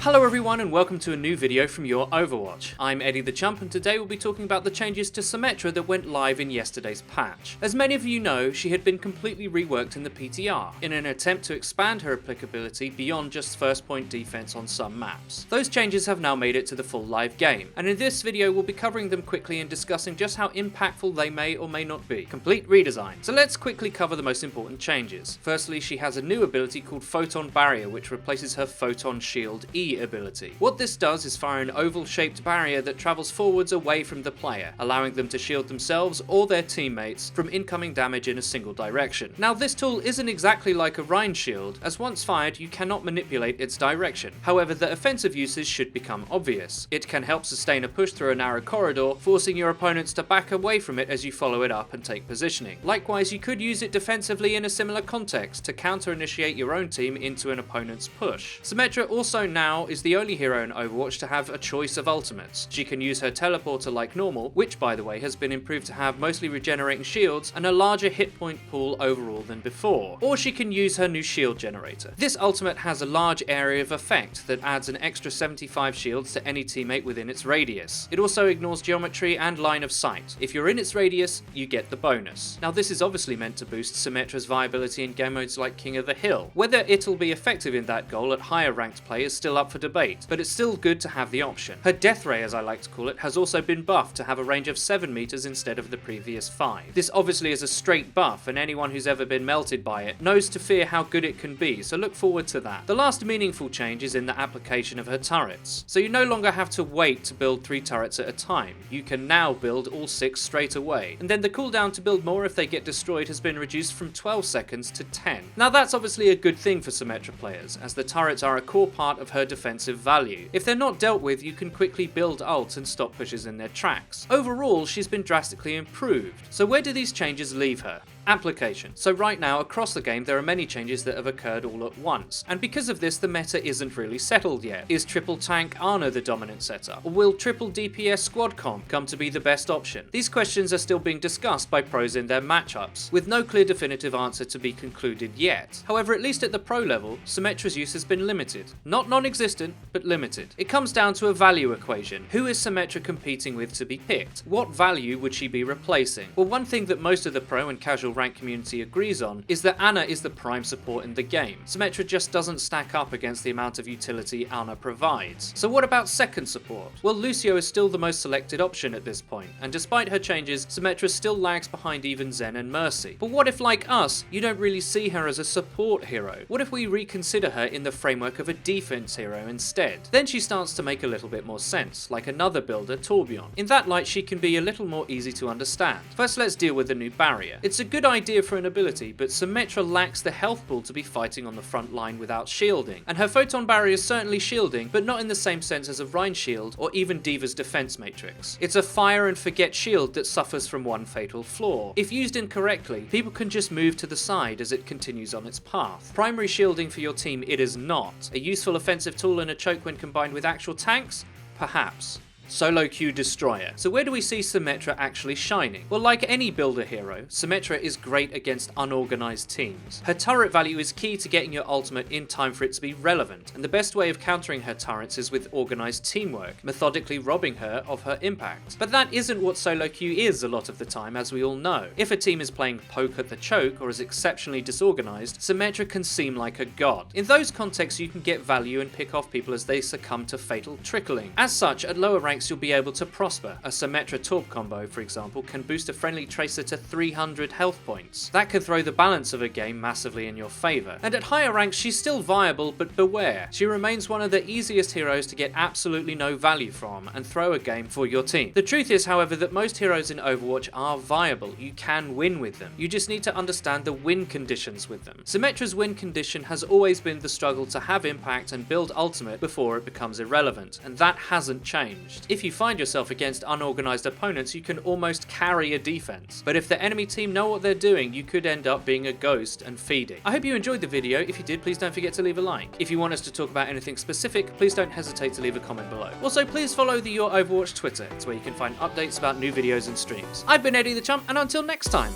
Hello everyone and welcome to a new video from Your Overwatch. I'm Eddie the Chump and today we'll be talking about the changes to Symmetra that went live in yesterday's patch. As many of you know, she had been completely reworked in the PTR, in an attempt to expand her applicability beyond just first point defense on some maps. Those changes have now made it to the full live game, and in this video we'll be covering them quickly and discussing just how impactful they may or may not be. Complete redesign. So let's quickly cover the most important changes. Firstly, she has a new ability called Photon Barrier, which replaces her Photon Shield E ability. What this does is fire an oval-shaped barrier that travels forwards away from the player, allowing them to shield themselves or their teammates from incoming damage in a single direction. Now this tool isn't exactly like a Rhine shield, as once fired you cannot manipulate its direction. However, the offensive uses should become obvious. It can help sustain a push through a narrow corridor, forcing your opponents to back away from it as you follow it up and take positioning. Likewise, you could use it defensively in a similar context to counter-initiate your own team into an opponent's push. Symmetra also now is the only hero in Overwatch to have a choice of ultimates. She can use her teleporter like normal, which by the way has been improved to have mostly regenerating shields and a larger hit point pool overall than before. Or she can use her new shield generator. This ultimate has a large area of effect that adds an extra 75 shields to any teammate within its radius. It also ignores geometry and line of sight. If you're in its radius, you get the bonus. Now this is obviously meant to boost Symmetra's viability in game modes like King of the Hill. Whether it'll be effective in that goal at higher ranked play is still up for debate, but it's still good to have the option. Her death ray, as I like to call it, has also been buffed to have a range of 7 meters instead of the previous 5. This obviously is a straight buff, and anyone who's ever been melted by it knows to fear how good it can be, so look forward to that. The last meaningful change is in the application of her turrets. So you no longer have to wait to build 3 turrets at a time. You can now build all 6 straight away, and then the cooldown to build more if they get destroyed has been reduced from 12 seconds to 10. Now that's obviously a good thing for Symmetra players, as the turrets are a core part of her defensive value. If they're not dealt with, you can quickly build ults and stop pushes in their tracks. Overall, she's been drastically improved. So where do these changes leave her? Application. So right now, across the game, there are many changes that have occurred all at once, and because of this, the meta isn't really settled yet. Is triple tank Ana the dominant setup, or will triple DPS squad comp come to be the best option? These questions are still being discussed by pros in their matchups, with no clear definitive answer to be concluded yet. However, at least at the pro level, Symmetra's use has been limited. Not non-existent, but limited. It comes down to a value equation. Who is Symmetra competing with to be picked? What value would she be replacing? Well, one thing that most of the pro and casual rank community agrees on is that Ana is the prime support in the game. Symmetra just doesn't stack up against the amount of utility Ana provides. So what about second support? Well, Lucio is still the most selected option at this point, and despite her changes, Symmetra still lags behind even Zen and Mercy. But what if, like us, you don't really see her as a support hero? What if we reconsider her in the framework of a defense hero instead? Then she starts to make a little bit more sense, like another builder, Torbjorn. In that light, she can be a little more easy to understand. First, let's deal with the new barrier. It's a good idea for an ability, but Symmetra lacks the health pool to be fighting on the front line without shielding, and her Photon Barrier is certainly shielding, but not in the same sense as a Rhine shield or even D.Va's defense matrix. It's a fire and forget shield that suffers from one fatal flaw. If used incorrectly, people can just move to the side as it continues on its path. Primary shielding for your team it is not. A useful offensive tool and a choke when combined with actual tanks? Perhaps. Solo queue destroyer. So where do we see Symmetra actually shining? Well, like any builder hero, Symmetra is great against unorganized teams. Her turret value is key to getting your ultimate in time for it to be relevant, and the best way of countering her turrets is with organized teamwork, methodically robbing her of her impact. But that isn't what solo queue is a lot of the time, as we all know. If a team is playing poke at the choke or is exceptionally disorganized, Symmetra can seem like a god. In those contexts, you can get value and pick off people as they succumb to fatal trickling. As such, at lower ranks you'll be able to prosper. A Symmetra Torb combo, for example, can boost a friendly tracer to 300 health points. That could throw the balance of a game massively in your favour. And at higher ranks, she's still viable, but beware. She remains one of the easiest heroes to get absolutely no value from and throw a game for your team. The truth is, however, that most heroes in Overwatch are viable. You can win with them. You just need to understand the win conditions with them. Symmetra's win condition has always been the struggle to have impact and build ultimate before it becomes irrelevant, and that hasn't changed. If you find yourself against unorganized opponents, you can almost carry a defense. But if the enemy team know what they're doing, you could end up being a ghost and feeding. I hope you enjoyed the video. If you did, please don't forget to leave a like. If you want us to talk about anything specific, please don't hesitate to leave a comment below. Also, please follow the Your Overwatch Twitter. It's where you can find updates about new videos and streams. I've been Eddie the Chump, and until next time.